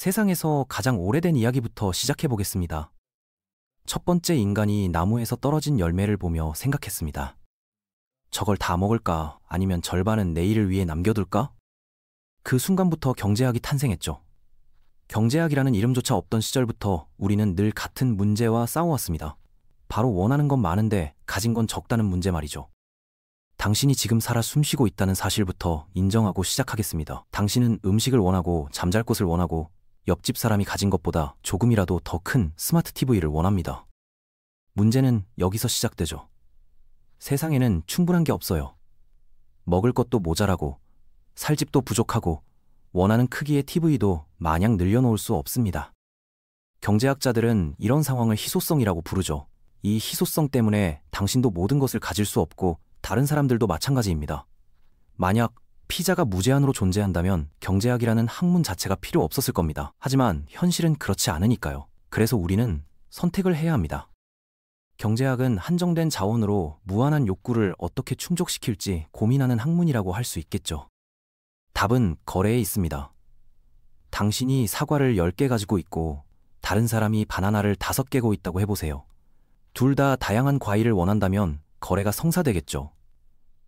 세상에서 가장 오래된 이야기부터 시작해 보겠습니다. 첫 번째 인간이 나무에서 떨어진 열매를 보며 생각했습니다. 저걸 다 먹을까? 아니면 절반은 내일을 위해 남겨둘까? 그 순간부터 경제학이 탄생했죠. 경제학이라는 이름조차 없던 시절부터 우리는 늘 같은 문제와 싸워왔습니다. 바로 원하는 건 많은데 가진 건 적다는 문제 말이죠. 당신이 지금 살아 숨쉬고 있다는 사실부터 인정하고 시작하겠습니다. 당신은 음식을 원하고 잠잘 곳을 원하고 옆집 사람이 가진 것보다 조금이라도 더 큰 스마트 TV를 원합니다. 문제는 여기서 시작되죠. 세상에는 충분한 게 없어요. 먹을 것도 모자라고 살 집도 부족하고 원하는 크기의 TV도 마냥 늘려놓을 수 없습니다. 경제학자들은 이런 상황을 희소성이라고 부르죠. 이 희소성 때문에 당신도 모든 것을 가질 수 없고 다른 사람들도 마찬가지입니다. 만약 피자가 무제한으로 존재한다면 경제학이라는 학문 자체가 필요 없었을 겁니다. 하지만 현실은 그렇지 않으니까요. 그래서 우리는 선택을 해야 합니다. 경제학은 한정된 자원으로 무한한 욕구를 어떻게 충족시킬지 고민하는 학문이라고 할 수 있겠죠. 답은 거래에 있습니다. 당신이 사과를 10개 가지고 있고 다른 사람이 바나나를 5개고 있다고 해보세요. 둘 다 다양한 과일을 원한다면 거래가 성사되겠죠.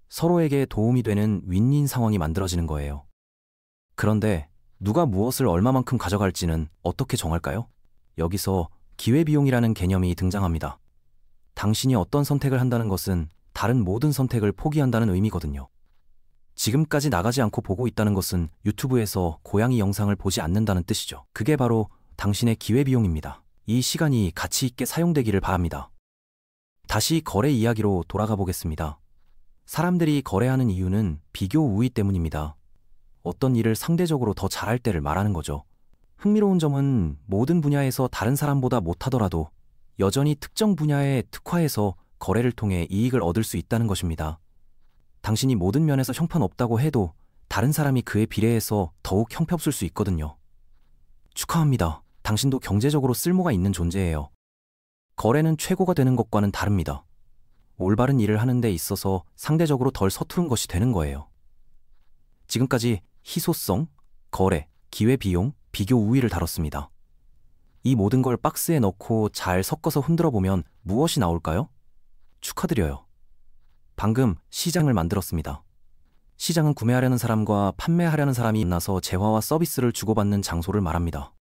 서로에게 도움이 되는 윈윈 상황이 만들어지는 거예요. 그런데 누가 무엇을 얼마만큼 가져갈지는 어떻게 정할까요? 여기서 기회비용이라는 개념이 등장합니다. 당신이 어떤 선택을 한다는 것은 다른 모든 선택을 포기한다는 의미거든요. 지금까지 나가지 않고 보고 있다는 것은 유튜브에서 고양이 영상을 보지 않는다는 뜻이죠. 그게 바로 당신의 기회비용입니다. 이 시간이 가치 있게 사용되기를 바랍니다. 다시 거래 이야기로 돌아가 보겠습니다. 사람들이 거래하는 이유는 비교 우위 때문입니다. 어떤 일을 상대적으로 더 잘할 때를 말하는 거죠. 흥미로운 점은 모든 분야에서 다른 사람보다 못하더라도 여전히 특정 분야에 특화해서 거래를 통해 이익을 얻을 수 있다는 것입니다. 당신이 모든 면에서 형편없다고 해도 다른 사람이 그에 비례해서 더욱 형편없을 수 있거든요. 축하합니다. 당신도 경제적으로 쓸모가 있는 존재예요. 거래는 최고가 되는 것과는 다릅니다. 올바른 일을 하는 데 있어서 상대적으로 덜 서투른 것이 되는 거예요. 지금까지 희소성, 거래, 기회비용, 비교 우위를 다뤘습니다. 이 모든 걸 박스에 넣고 잘 섞어서 흔들어 보면 무엇이 나올까요? 축하드려요. 방금 시장을 만들었습니다. 시장은 구매하려는 사람과 판매하려는 사람이 만나서 재화와 서비스를 주고받는 장소를 말합니다.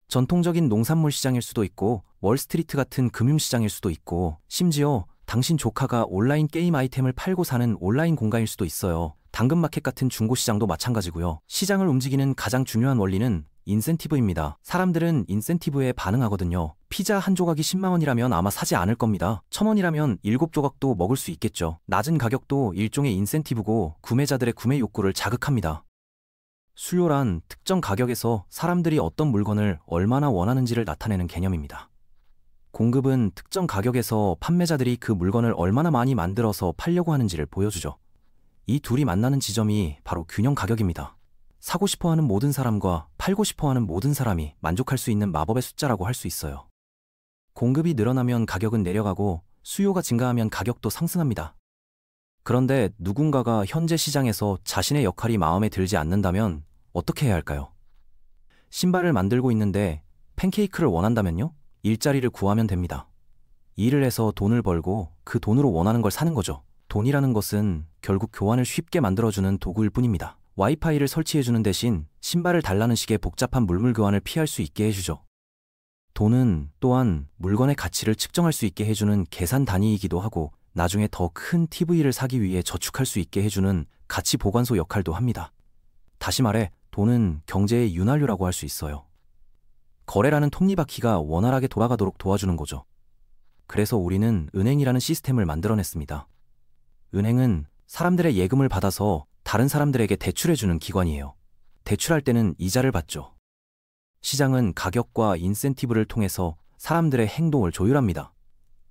전통적인 농산물 시장일 수도 있고 월스트리트 같은 금융시장일 수도 있고 심지어 당신 조카가 온라인 게임 아이템을 팔고 사는 온라인 공간일 수도 있어요. 당근마켓 같은 중고시장도 마찬가지고요. 시장을 움직이는 가장 중요한 원리는 인센티브입니다. 사람들은 인센티브에 반응하거든요. 피자 한 조각이 10만 원이라면 아마 사지 않을 겁니다. 1,000원이라면 7조각도 먹을 수 있겠죠. 낮은 가격도 일종의 인센티브고 구매자들의 구매 욕구를 자극합니다. 수요란 특정 가격에서 사람들이 어떤 물건을 얼마나 원하는지를 나타내는 개념입니다. 공급은 특정 가격에서 판매자들이 그 물건을 얼마나 많이 만들어서 팔려고 하는지를 보여주죠. 이 둘이 만나는 지점이 바로 균형 가격입니다. 사고 싶어하는 모든 사람과 팔고 싶어하는 모든 사람이 만족할 수 있는 마법의 숫자라고 할 수 있어요. 공급이 늘어나면 가격은 내려가고 수요가 증가하면 가격도 상승합니다. 그런데 누군가가 현재 시장에서 자신의 역할이 마음에 들지 않는다면 어떻게 해야 할까요? 신발을 만들고 있는데 팬케이크를 원한다면요? 일자리를 구하면 됩니다. 일을 해서 돈을 벌고 그 돈으로 원하는 걸 사는 거죠. 돈이라는 것은 결국 교환을 쉽게 만들어주는 도구일 뿐입니다. 와이파이를 설치해주는 대신 신발을 달라는 식의 복잡한 물물 교환을 피할 수 있게 해주죠. 돈은 또한 물건의 가치를 측정할 수 있게 해주는 계산 단위이기도 하고 나중에 더 큰 TV를 사기 위해 저축할 수 있게 해주는 가치 보관소 역할도 합니다. 다시 말해 돈은 경제의 윤활유라고 할 수 있어요. 거래라는 톱니바퀴가 원활하게 돌아가도록 도와주는 거죠. 그래서 우리는 은행이라는 시스템을 만들어냈습니다. 은행은 사람들의 예금을 받아서 다른 사람들에게 대출해주는 기관이에요. 대출할 때는 이자를 받죠. 시장은 가격과 인센티브를 통해서 사람들의 행동을 조율합니다.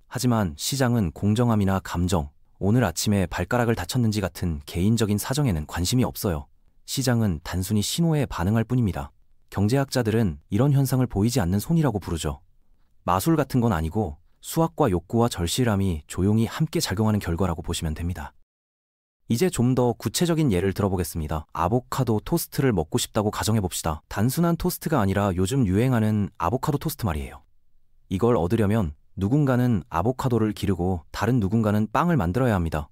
하지만 시장은 공정함이나 감정, 오늘 아침에 발가락을 다쳤는지 같은 개인적인 사정에는 관심이 없어요. 시장은 단순히 신호에 반응할 뿐입니다. 경제학자들은 이런 현상을 보이지 않는 손이라고 부르죠. 마술 같은 건 아니고 수학과 욕구와 절실함이 조용히 함께 작용하는 결과라고 보시면 됩니다. 이제 좀 더 구체적인 예를 들어보겠습니다. 아보카도 토스트를 먹고 싶다고 가정해봅시다. 단순한 토스트가 아니라 요즘 유행하는 아보카도 토스트 말이에요. 이걸 얻으려면 누군가는 아보카도를 기르고 다른 누군가는 빵을 만들어야 합니다.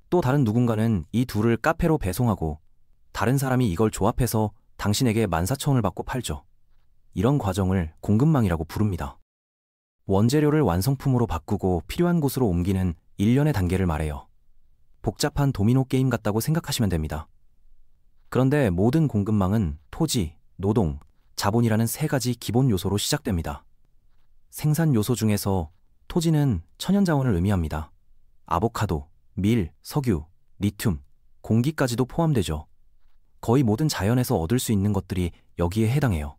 또 다른 누군가는 이 둘을 카페로 배송하고 다른 사람이 이걸 조합해서 당신에게 14,000원을 받고 팔죠. 이런 과정을 공급망이라고 부릅니다. 원재료를 완성품으로 바꾸고 필요한 곳으로 옮기는 일련의 단계를 말해요. 복잡한 도미노 게임 같다고 생각하시면 됩니다. 그런데 모든 공급망은 토지, 노동, 자본이라는 세 가지 기본 요소로 시작됩니다. 생산 요소 중에서 토지는 천연자원을 의미합니다. 아보카도, 밀, 석유, 리튬, 공기까지도 포함되죠. 거의 모든 자연에서 얻을 수 있는 것들이 여기에 해당해요.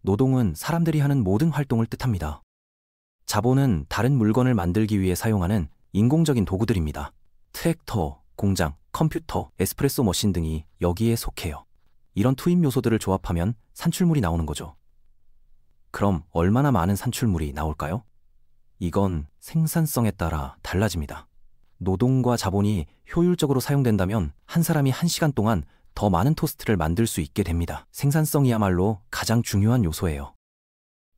노동은 사람들이 하는 모든 활동을 뜻합니다. 자본은 다른 물건을 만들기 위해 사용하는 인공적인 도구들입니다. 트랙터, 공장, 컴퓨터, 에스프레소 머신 등이 여기에 속해요. 이런 투입 요소들을 조합하면 산출물이 나오는 거죠. 그럼 얼마나 많은 산출물이 나올까요? 이건 생산성에 따라 달라집니다. 노동과 자본이 효율적으로 사용된다면 한 사람이 1시간 동안 더 많은 토스트를 만들 수 있게 됩니다. 생산성이야말로 가장 중요한 요소예요.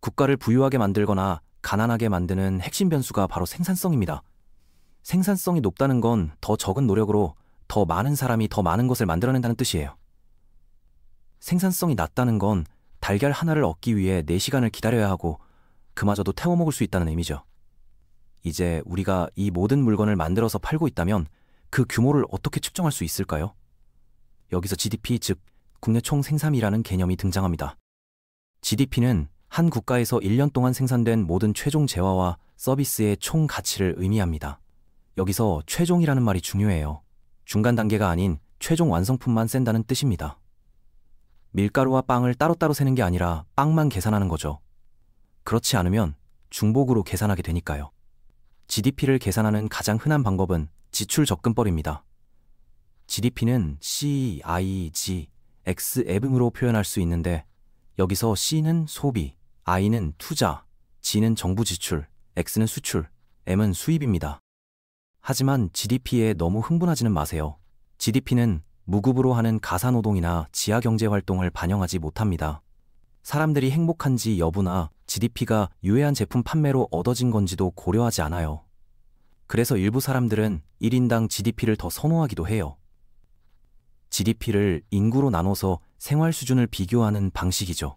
국가를 부유하게 만들거나 가난하게 만드는 핵심 변수가 바로 생산성입니다. 생산성이 높다는 건 더 적은 노력으로 더 많은 사람이 더 많은 것을 만들어낸다는 뜻이에요. 생산성이 낮다는 건 달걀 하나를 얻기 위해 4시간을 기다려야 하고 그마저도 태워 먹을 수 있다는 의미죠. 이제 우리가 이 모든 물건을 만들어서 팔고 있다면 그 규모를 어떻게 측정할 수 있을까요? 여기서 GDP, 즉 국내 총생산이라는 개념이 등장합니다. GDP는 한 국가에서 1년 동안 생산된 모든 최종 재화와 서비스의 총 가치를 의미합니다. 여기서 최종이라는 말이 중요해요. 중간 단계가 아닌 최종 완성품만 센다는 뜻입니다. 밀가루와 빵을 따로따로 세는 게 아니라 빵만 계산하는 거죠. 그렇지 않으면 중복으로 계산하게 되니까요. GDP를 계산하는 가장 흔한 방법은 지출 접근법입니다. GDP는 C, I, G, X, 앱으로 표현할 수 있는데 여기서 C는 소비, I는 투자, G는 정부 지출, X는 수출, M은 수입입니다. 하지만 GDP에 너무 흥분하지는 마세요. GDP는 무급으로 하는 가사노동이나 지하경제활동을 반영하지 못합니다. 사람들이 행복한지 여부나 GDP가 유해한 제품 판매로 얻어진 건지도 고려하지 않아요. 그래서 일부 사람들은 1인당 GDP를 더 선호하기도 해요. GDP를 인구로 나눠서 생활 수준을 비교하는 방식이죠.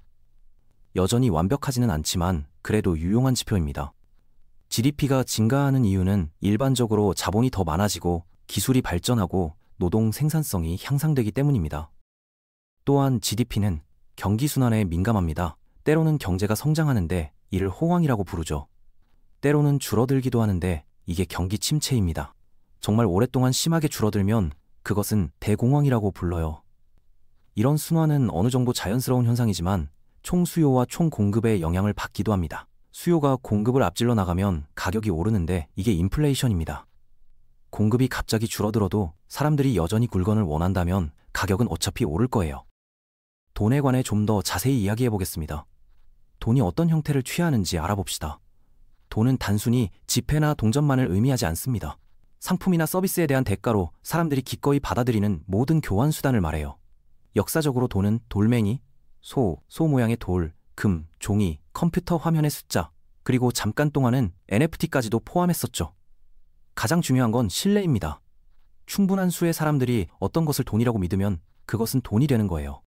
여전히 완벽하지는 않지만 그래도 유용한 지표입니다. GDP가 증가하는 이유는 일반적으로 자본이 더 많아지고 기술이 발전하고 노동 생산성이 향상되기 때문입니다. 또한 GDP는 경기순환에 민감합니다. 때로는 경제가 성장하는데 이를 호황이라고 부르죠. 때로는 줄어들기도 하는데 이게 경기 침체입니다. 정말 오랫동안 심하게 줄어들면 그것은 대공황이라고 불러요. 이런 순환은 어느 정도 자연스러운 현상이지만 총수요와 총공급의 영향을 받기도 합니다. 수요가 공급을 앞질러 나가면 가격이 오르는데 이게 인플레이션입니다. 공급이 갑자기 줄어들어도 사람들이 여전히 물건을 원한다면 가격은 어차피 오를 거예요. 돈에 관해 좀 더 자세히 이야기해 보겠습니다. 돈이 어떤 형태를 취하는지 알아봅시다. 돈은 단순히 지폐나 동전만을 의미하지 않습니다. 상품이나 서비스에 대한 대가로 사람들이 기꺼이 받아들이는 모든 교환 수단을 말해요. 역사적으로 돈은 돌멩이, 소 모양의 돌, 금, 종이, 컴퓨터 화면의 숫자, 그리고 잠깐 동안은 NFT까지도 포함했었죠. 가장 중요한 건 신뢰입니다. 충분한 수의 사람들이 어떤 것을 돈이라고 믿으면 그것은 돈이 되는 거예요.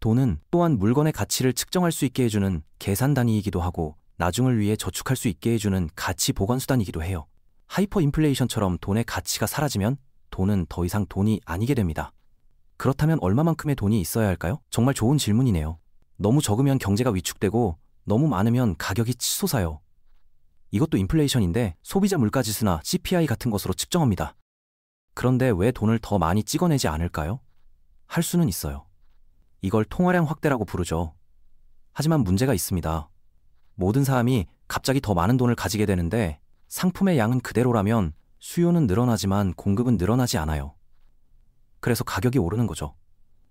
돈은 또한 물건의 가치를 측정할 수 있게 해주는 계산 단위이기도 하고 나중을 위해 저축할 수 있게 해주는 가치 보관 수단이기도 해요. 하이퍼 인플레이션처럼 돈의 가치가 사라지면 돈은 더 이상 돈이 아니게 됩니다. 그렇다면 얼마만큼의 돈이 있어야 할까요? 정말 좋은 질문이네요. 너무 적으면 경제가 위축되고 너무 많으면 가격이 치솟아요. 이것도 인플레이션인데 소비자 물가지수나 CPI 같은 것으로 측정합니다. 그런데 왜 돈을 더 많이 찍어내지 않을까요? 할 수는 있어요. 이걸 통화량 확대라고 부르죠. 하지만 문제가 있습니다. 모든 사람이 갑자기 더 많은 돈을 가지게 되는데 상품의 양은 그대로라면 수요는 늘어나지만 공급은 늘어나지 않아요. 그래서 가격이 오르는 거죠.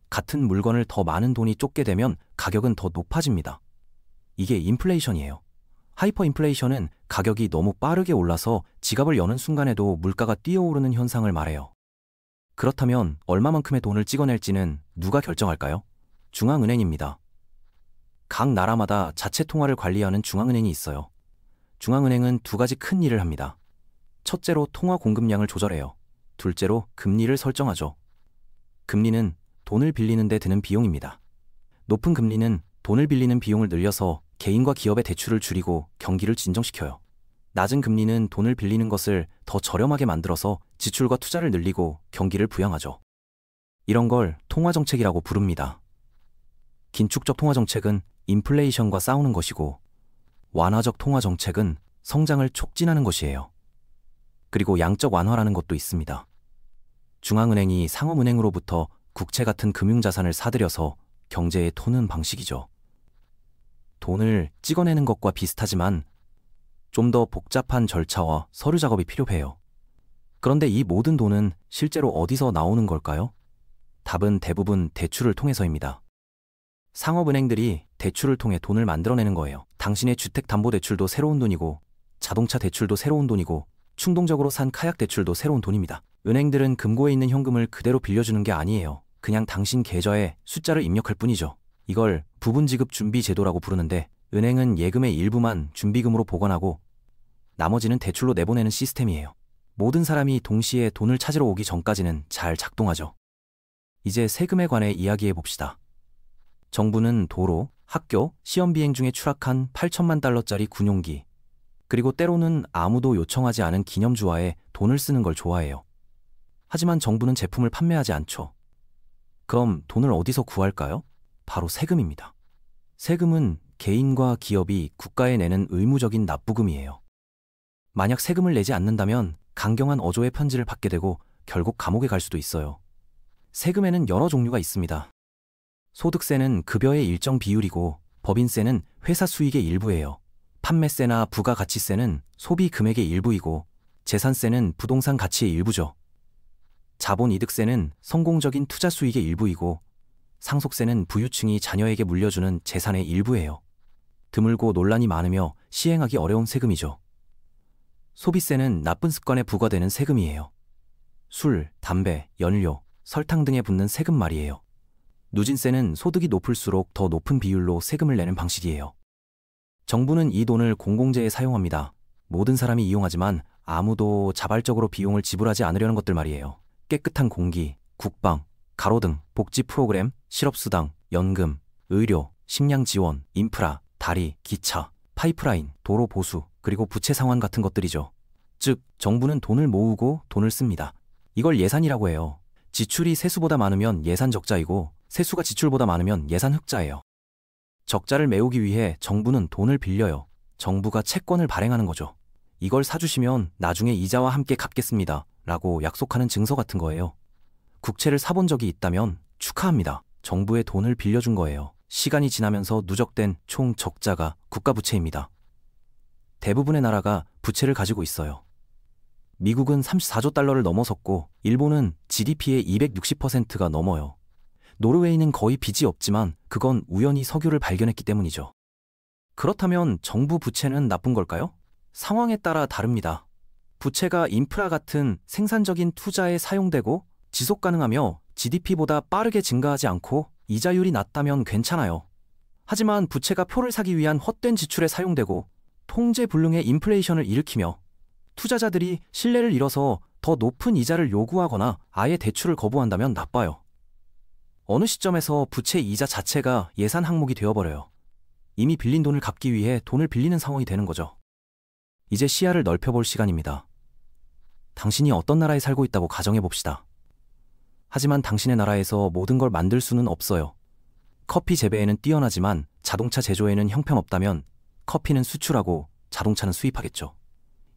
같은 물건을 더 많은 돈이 쫓게 되면 가격은 더 높아집니다. 이게 인플레이션이에요. 하이퍼 인플레이션은 가격이 너무 빠르게 올라서 지갑을 여는 순간에도 물가가 뛰어오르는 현상을 말해요. 그렇다면 얼마만큼의 돈을 찍어낼지는 누가 결정할까요? 중앙은행입니다. 각 나라마다 자체 통화를 관리하는 중앙은행이 있어요. 중앙은행은 두 가지 큰 일을 합니다. 첫째로 통화 공급량을 조절해요. 둘째로 금리를 설정하죠. 금리는 돈을 빌리는 데 드는 비용입니다. 높은 금리는 돈을 빌리는 비용을 늘려서 개인과 기업의 대출을 줄이고 경기를 진정시켜요. 낮은 금리는 돈을 빌리는 것을 더 저렴하게 만들어서 지출과 투자를 늘리고 경기를 부양하죠. 이런 걸 통화정책이라고 부릅니다. 긴축적 통화정책은 인플레이션과 싸우는 것이고, 완화적 통화정책은 성장을 촉진하는 것이에요. 그리고 양적 완화라는 것도 있습니다. 중앙은행이 상업은행으로부터 국채 같은 금융자산을 사들여서 경제에 토는 방식이죠. 돈을 찍어내는 것과 비슷하지만 좀 더 복잡한 절차와 서류 작업이 필요해요. 그런데 이 모든 돈은 실제로 어디서 나오는 걸까요? 답은 대부분 대출을 통해서입니다. 상업은행들이 대출을 통해 돈을 만들어내는 거예요. 당신의 주택담보대출도 새로운 돈이고, 자동차 대출도 새로운 돈이고, 충동적으로 산 카약 대출도 새로운 돈입니다. 은행들은 금고에 있는 현금을 그대로 빌려주는 게 아니에요. 그냥 당신 계좌에 숫자를 입력할 뿐이죠. 이걸 부분지급 준비제도라고 부르는데, 은행은 예금의 일부만 준비금으로 보관하고 나머지는 대출로 내보내는 시스템이에요. 모든 사람이 동시에 돈을 찾으러 오기 전까지는 잘 작동하죠. 이제 세금에 관해 이야기해 봅시다. 정부는 도로, 학교, 시험 비행 중에 추락한 8천만 달러짜리 군용기, 그리고 때로는 아무도 요청하지 않은 기념주화에 돈을 쓰는 걸 좋아해요. 하지만 정부는 제품을 판매하지 않죠. 그럼 돈을 어디서 구할까요? 바로 세금입니다. 세금은 개인과 기업이 국가에 내는 의무적인 납부금이에요. 만약 세금을 내지 않는다면 강경한 어조의 편지를 받게 되고 결국 감옥에 갈 수도 있어요. 세금에는 여러 종류가 있습니다. 소득세는 급여의 일정 비율이고, 법인세는 회사 수익의 일부예요. 판매세나 부가가치세는 소비 금액의 일부이고, 재산세는 부동산 가치의 일부죠. 자본이득세는 성공적인 투자 수익의 일부이고, 상속세는 부유층이 자녀에게 물려주는 재산의 일부예요. 드물고 논란이 많으며 시행하기 어려운 세금이죠. 소비세는 나쁜 습관에 부과되는 세금이에요. 술, 담배, 연료, 설탕 등에 붙는 세금 말이에요. 누진세는 소득이 높을수록 더 높은 비율로 세금을 내는 방식이에요. 정부는 이 돈을 공공재에 사용합니다. 모든 사람이 이용하지만 아무도 자발적으로 비용을 지불하지 않으려는 것들 말이에요. 깨끗한 공기, 국방, 가로등, 복지 프로그램, 실업수당, 연금, 의료, 식량 지원, 인프라, 다리, 기차, 파이프라인, 도로 보수, 그리고 부채 상환 같은 것들이죠. 즉, 정부는 돈을 모으고 돈을 씁니다. 이걸 예산이라고 해요. 지출이 세수보다 많으면 예산 적자이고, 세수가 지출보다 많으면 예산 흑자예요. 적자를 메우기 위해 정부는 돈을 빌려요. 정부가 채권을 발행하는 거죠. 이걸 사주시면 나중에 이자와 함께 갚겠습니다 라고 약속하는 증서 같은 거예요. 국채를 사본 적이 있다면 축하합니다. 정부에 돈을 빌려준 거예요. 시간이 지나면서 누적된 총 적자가 국가부채입니다. 대부분의 나라가 부채를 가지고 있어요. 미국은 34조 달러를 넘어섰고, 일본은 GDP의 260%가 넘어요. 노르웨이는 거의 빚이 없지만 그건 우연히 석유를 발견했기 때문이죠. 그렇다면 정부 부채는 나쁜 걸까요? 상황에 따라 다릅니다. 부채가 인프라 같은 생산적인 투자에 사용되고 지속 가능하며 GDP보다 빠르게 증가하지 않고 이자율이 낮다면 괜찮아요. 하지만 부채가 표를 사기 위한 헛된 지출에 사용되고 통제불능의 인플레이션을 일으키며 투자자들이 신뢰를 잃어서 더 높은 이자를 요구하거나 아예 대출을 거부한다면 나빠요. 어느 시점에서 부채 이자 자체가 예산 항목이 되어버려요. 이미 빌린 돈을 갚기 위해 돈을 빌리는 상황이 되는 거죠. 이제 시야를 넓혀볼 시간입니다. 당신이 어떤 나라에 살고 있다고 가정해봅시다. 하지만 당신의 나라에서 모든 걸 만들 수는 없어요. 커피 재배에는 뛰어나지만 자동차 제조에는 형편없다면 커피는 수출하고 자동차는 수입하겠죠.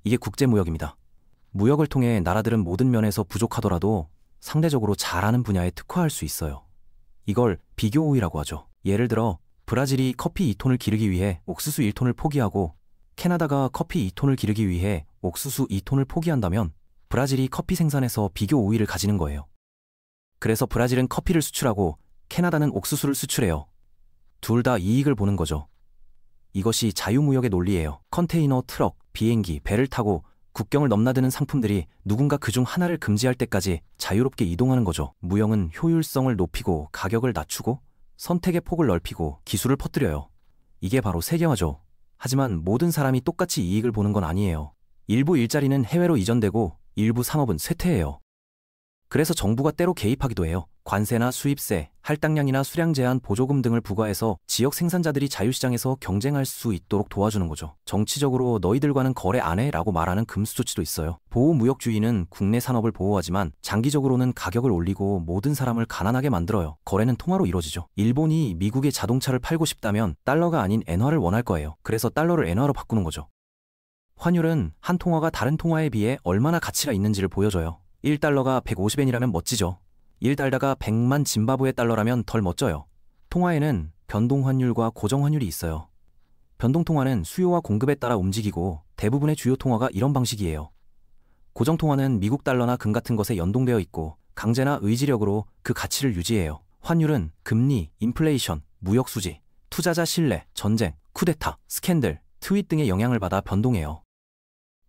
이게 국제무역입니다. 무역을 통해 나라들은 모든 면에서 부족하더라도 상대적으로 잘하는 분야에 특화할 수 있어요. 이걸 비교 우위라고 하죠. 예를 들어 브라질이 커피 2톤을 기르기 위해 옥수수 1톤을 포기하고 캐나다가 커피 2톤을 기르기 위해 옥수수 2톤을 포기한다면 브라질이 커피 생산에서 비교 우위를 가지는 거예요. 그래서 브라질은 커피를 수출하고 캐나다는 옥수수를 수출해요. 둘 다 이익을 보는 거죠. 이것이 자유무역의 논리예요. 컨테이너, 트럭, 비행기, 배를 타고 국경을 넘나드는 상품들이 누군가 그중 하나를 금지할 때까지 자유롭게 이동하는 거죠. 무형은 효율성을 높이고 가격을 낮추고 선택의 폭을 넓히고 기술을 퍼뜨려요. 이게 바로 세계화죠. 하지만 모든 사람이 똑같이 이익을 보는 건 아니에요. 일부 일자리는 해외로 이전되고 일부 산업은 쇠퇴해요. 그래서 정부가 때로 개입하기도 해요. 관세나 수입세, 할당량이나 수량 제한, 보조금 등을 부과해서 지역 생산자들이 자유시장에서 경쟁할 수 있도록 도와주는 거죠. 정치적으로 너희들과는 거래 안 해 라고 말하는 금수 조치도 있어요. 보호무역주의는 국내 산업을 보호하지만 장기적으로는 가격을 올리고 모든 사람을 가난하게 만들어요. 거래는 통화로 이루어지죠. 일본이 미국에 자동차를 팔고 싶다면 달러가 아닌 엔화를 원할 거예요. 그래서 달러를 엔화로 바꾸는 거죠. 환율은 한 통화가 다른 통화에 비해 얼마나 가치가 있는지를 보여줘요. 1달러가 150엔이라면 멋지죠. 1달러가 100만 짐바브웨 달러라면 덜 멋져요. 통화에는 변동환율과 고정환율이 있어요. 변동통화는 수요와 공급에 따라 움직이고 대부분의 주요 통화가 이런 방식이에요. 고정통화는 미국 달러나 금 같은 것에 연동되어 있고 강제나 의지력으로 그 가치를 유지해요. 환율은 금리, 인플레이션, 무역수지, 투자자 신뢰, 전쟁, 쿠데타, 스캔들, 트윗 등의 영향을 받아 변동해요.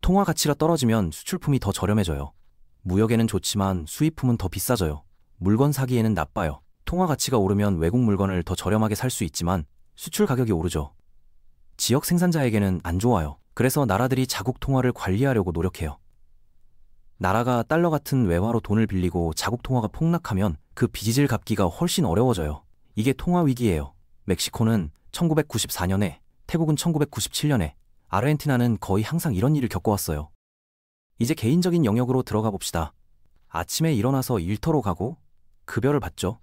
통화 가치가 떨어지면 수출품이 더 저렴해져요. 무역에는 좋지만 수입품은 더 비싸져요. 물건 사기에는 나빠요. 통화 가치가 오르면 외국 물건을 더 저렴하게 살 수 있지만 수출 가격이 오르죠. 지역 생산자에게는 안 좋아요. 그래서 나라들이 자국 통화를 관리하려고 노력해요. 나라가 달러 같은 외화로 돈을 빌리고 자국 통화가 폭락하면 그 빚을 갚기가 훨씬 어려워져요. 이게 통화 위기예요. 멕시코는 1994년에, 태국은 1997년에, 아르헨티나는 거의 항상 이런 일을 겪어왔어요. 이제 개인적인 영역으로 들어가 봅시다. 아침에 일어나서 일터로 가고 급여를 받죠.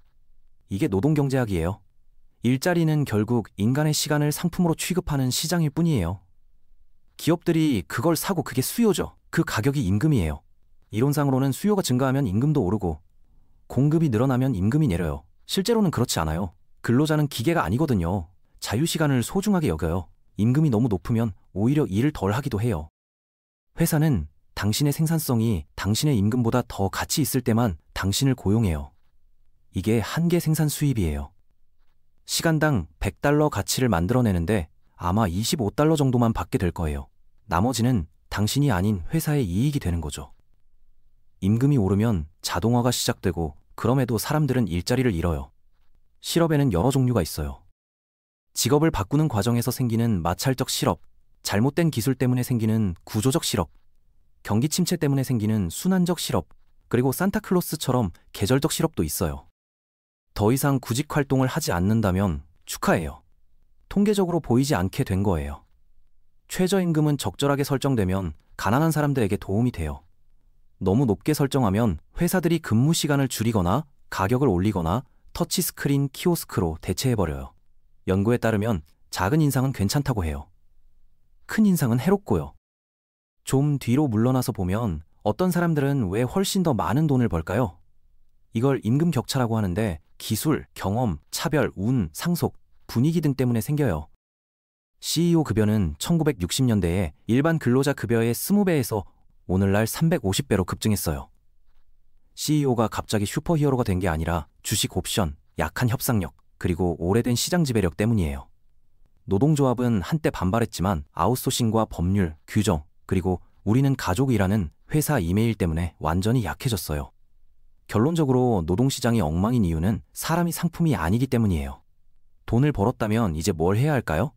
이게 노동경제학이에요. 일자리는 결국 인간의 시간을 상품으로 취급하는 시장일 뿐이에요. 기업들이 그걸 사고 그게 수요죠. 그 가격이 임금이에요. 이론상으로는 수요가 증가하면 임금도 오르고 공급이 늘어나면 임금이 내려요. 실제로는 그렇지 않아요. 근로자는 기계가 아니거든요. 자유시간을 소중하게 여겨요. 임금이 너무 높으면 오히려 일을 덜 하기도 해요. 회사는 당신의 생산성이 당신의 임금보다 더 가치 있을 때만 당신을 고용해요. 이게 한계 생산 수입이에요. 시간당 100달러 가치를 만들어내는데 아마 25달러 정도만 받게 될 거예요. 나머지는 당신이 아닌 회사의 이익이 되는 거죠. 임금이 오르면 자동화가 시작되고 그럼에도 사람들은 일자리를 잃어요. 실업에는 여러 종류가 있어요. 직업을 바꾸는 과정에서 생기는 마찰적 실업, 잘못된 기술 때문에 생기는 구조적 실업, 경기 침체 때문에 생기는 순환적 실업, 그리고 산타클로스처럼 계절적 실업도 있어요. 더 이상 구직 활동을 하지 않는다면 축하해요. 통계적으로 보이지 않게 된 거예요. 최저임금은 적절하게 설정되면 가난한 사람들에게 도움이 돼요. 너무 높게 설정하면 회사들이 근무 시간을 줄이거나 가격을 올리거나 터치스크린 키오스크로 대체해버려요. 연구에 따르면 작은 인상은 괜찮다고 해요. 큰 인상은 해롭고요. 좀 뒤로 물러나서 보면 어떤 사람들은 왜 훨씬 더 많은 돈을 벌까요? 이걸 임금 격차라고 하는데 기술, 경험, 차별, 운, 상속, 분위기 등 때문에 생겨요. CEO 급여는 1960년대에 일반 근로자 급여의 20배에서 오늘날 350배로 급증했어요. CEO가 갑자기 슈퍼히어로가 된 게 아니라 주식 옵션, 약한 협상력, 그리고 오래된 시장 지배력 때문이에요. 노동조합은 한때 반발했지만 아웃소싱과 법률, 규정, 그리고 우리는 가족이라는 회사 이메일 때문에 완전히 약해졌어요. 결론적으로 노동시장이 엉망인 이유는 사람이 상품이 아니기 때문이에요. 돈을 벌었다면 이제 뭘 해야 할까요?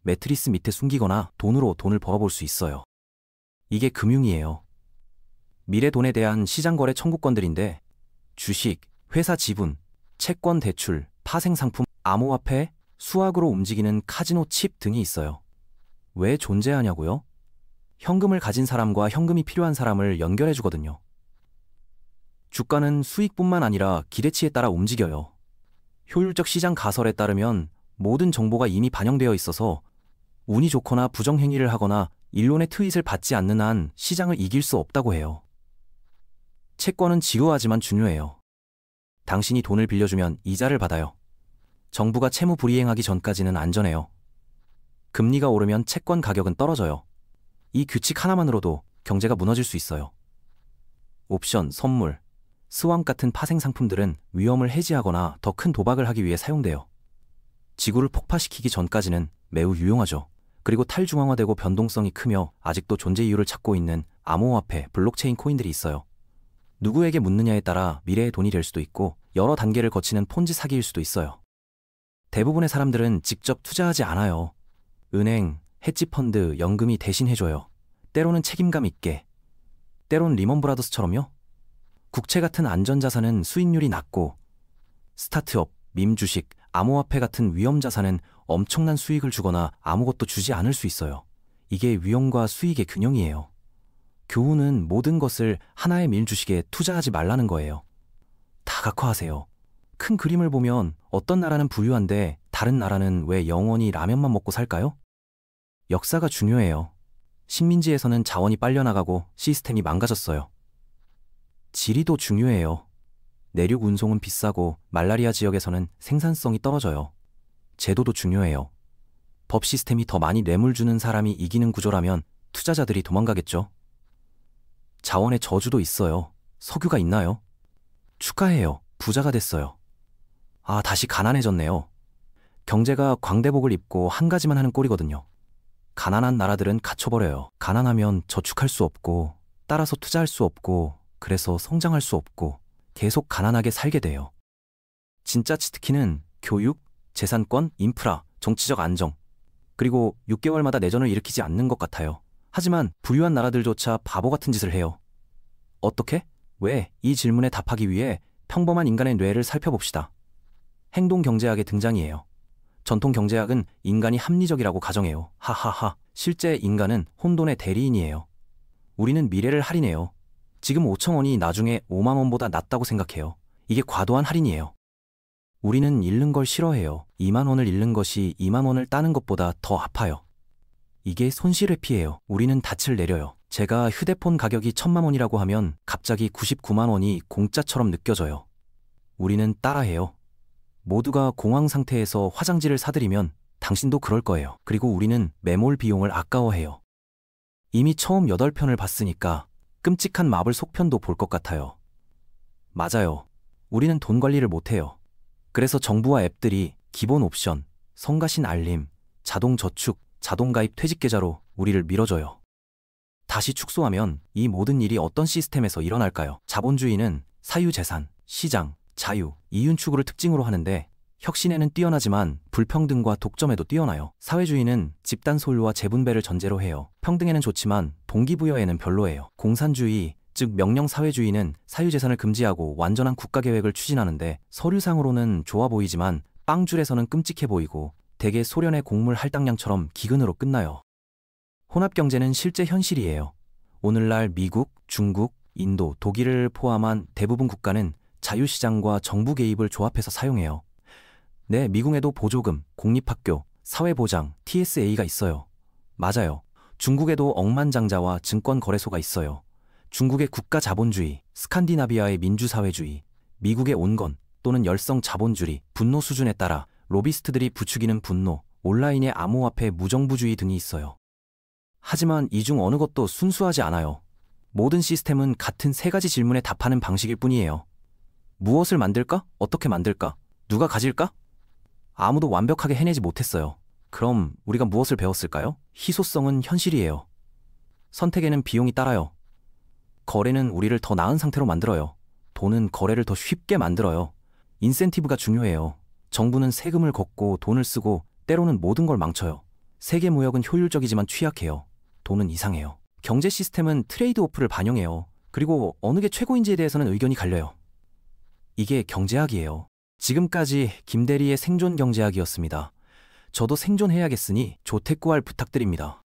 매트리스 밑에 숨기거나 돈으로 돈을 벌어볼 수 있어요. 이게 금융이에요. 미래 돈에 대한 시장거래 청구권들인데 주식, 회사 지분, 채권 대출, 파생상품, 암호화폐, 수학으로 움직이는 카지노 칩 등이 있어요. 왜 존재하냐고요? 현금을 가진 사람과 현금이 필요한 사람을 연결해 주거든요. 주가는 수익뿐만 아니라 기대치에 따라 움직여요. 효율적 시장 가설에 따르면 모든 정보가 이미 반영되어 있어서 운이 좋거나 부정행위를 하거나 일론의 트윗을 받지 않는 한 시장을 이길 수 없다고 해요. 채권은 지루하지만 중요해요. 당신이 돈을 빌려주면 이자를 받아요. 정부가 채무 불이행하기 전까지는 안전해요. 금리가 오르면 채권 가격은 떨어져요. 이 규칙 하나만으로도 경제가 무너질 수 있어요. 옵션, 선물, 스왑 같은 파생 상품들은 위험을 해지하거나 더 큰 도박을 하기 위해 사용돼요. 지구를 폭파시키기 전까지는 매우 유용하죠. 그리고 탈중앙화되고 변동성이 크며 아직도 존재 이유를 찾고 있는 암호화폐, 블록체인 코인들이 있어요. 누구에게 묻느냐에 따라 미래의 돈이 될 수도 있고 여러 단계를 거치는 폰지 사기일 수도 있어요. 대부분의 사람들은 직접 투자하지 않아요. 은행, 헤지펀드, 연금이 대신 해줘요. 때로는 책임감 있게, 때론 리먼브라더스처럼요. 국채 같은 안전자산은 수익률이 낮고 스타트업, 밈 주식, 암호화폐 같은 위험자산은 엄청난 수익을 주거나 아무것도 주지 않을 수 있어요. 이게 위험과 수익의 균형이에요. 교훈은 모든 것을 하나의 밈 주식에 투자하지 말라는 거예요. 다각화하세요. 큰 그림을 보면 어떤 나라는 부유한데 다른 나라는 왜 영원히 라면만 먹고 살까요? 역사가 중요해요. 식민지에서는 자원이 빨려나가고 시스템이 망가졌어요. 지리도 중요해요. 내륙 운송은 비싸고 말라리아 지역에서는 생산성이 떨어져요. 제도도 중요해요. 법 시스템이 더 많이 뇌물 주는 사람이 이기는 구조라면 투자자들이 도망가겠죠. 자원의 저주도 있어요. 석유가 있나요? 축하해요. 부자가 됐어요. 아, 다시 가난해졌네요. 경제가 광대복을 입고 한 가지만 하는 꼴이거든요. 가난한 나라들은 갇혀버려요. 가난하면 저축할 수 없고, 따라서 투자할 수 없고, 그래서 성장할 수 없고, 계속 가난하게 살게 돼요. 진짜 치트키는 교육, 재산권, 인프라, 정치적 안정, 그리고 6개월마다 내전을 일으키지 않는 것 같아요. 하지만 부유한 나라들조차 바보 같은 짓을 해요. 어떻게? 왜? 이 질문에 답하기 위해 평범한 인간의 뇌를 살펴봅시다. 행동경제학의 등장이에요. 전통 경제학은 인간이 합리적이라고 가정해요. 하하하. 실제 인간은 혼돈의 대리인이에요. 우리는 미래를 할인해요. 지금 5천 원이 나중에 5만 원보다 낫다고 생각해요. 이게 과도한 할인이에요. 우리는 잃는 걸 싫어해요. 2만 원을 잃는 것이 2만 원을 따는 것보다 더 아파요. 이게 손실회피예요. 우리는 닻을 내려요. 제가 휴대폰 가격이 1,000만 원이라고 하면 갑자기 99만 원이 공짜처럼 느껴져요. 우리는 따라해요. 모두가 공황 상태에서 화장지를 사들이면 당신도 그럴 거예요. 그리고 우리는 매몰 비용을 아까워해요. 이미 처음 8편을 봤으니까 끔찍한 마블 속편도 볼 것 같아요. 맞아요. 우리는 돈 관리를 못해요. 그래서 정부와 앱들이 기본 옵션, 성가신 알림, 자동 저축, 자동 가입 퇴직 계좌로 우리를 밀어줘요. 다시 축소하면 이 모든 일이 어떤 시스템에서 일어날까요? 자본주의는 사유재산, 시장, 자유, 이윤 추구를 특징으로 하는데 혁신에는 뛰어나지만 불평등과 독점에도 뛰어나요. 사회주의는 집단 소유와 재분배를 전제로 해요. 평등에는 좋지만 동기부여에는 별로예요. 공산주의, 즉 명령사회주의는 사유재산을 금지하고 완전한 국가계획을 추진하는데 서류상으로는 좋아 보이지만 빵줄에서는 끔찍해 보이고 대개 소련의 곡물 할당량처럼 기근으로 끝나요. 혼합경제는 실제 현실이에요. 오늘날 미국, 중국, 인도, 독일을 포함한 대부분 국가는 자유시장과 정부 개입을 조합해서 사용해요. 네, 미국에도 보조금, 공립학교, 사회보장, TSA가 있어요. 맞아요. 중국에도 억만장자와 증권거래소가 있어요. 중국의 국가자본주의, 스칸디나비아의 민주사회주의, 미국의 온건 또는 열성자본주의, 분노 수준에 따라 로비스트들이 부추기는 분노, 온라인의 암호화폐 무정부주의 등이 있어요. 하지만 이 중 어느 것도 순수하지 않아요. 모든 시스템은 같은 3가지 질문에 답하는 방식일 뿐이에요. 무엇을 만들까? 어떻게 만들까? 누가 가질까? 아무도 완벽하게 해내지 못했어요. 그럼 우리가 무엇을 배웠을까요? 희소성은 현실이에요. 선택에는 비용이 따라요. 거래는 우리를 더 나은 상태로 만들어요. 돈은 거래를 더 쉽게 만들어요. 인센티브가 중요해요. 정부는 세금을 걷고 돈을 쓰고 때로는 모든 걸 망쳐요. 세계 무역은 효율적이지만 취약해요. 돈은 이상해요. 경제 시스템은 트레이드오프를 반영해요. 그리고 어느 게 최고인지에 대해서는 의견이 갈려요. 이게 경제학이에요. 지금까지 김대리의 생존 경제학이었습니다. 저도 생존해야겠으니 조태구알 부탁드립니다.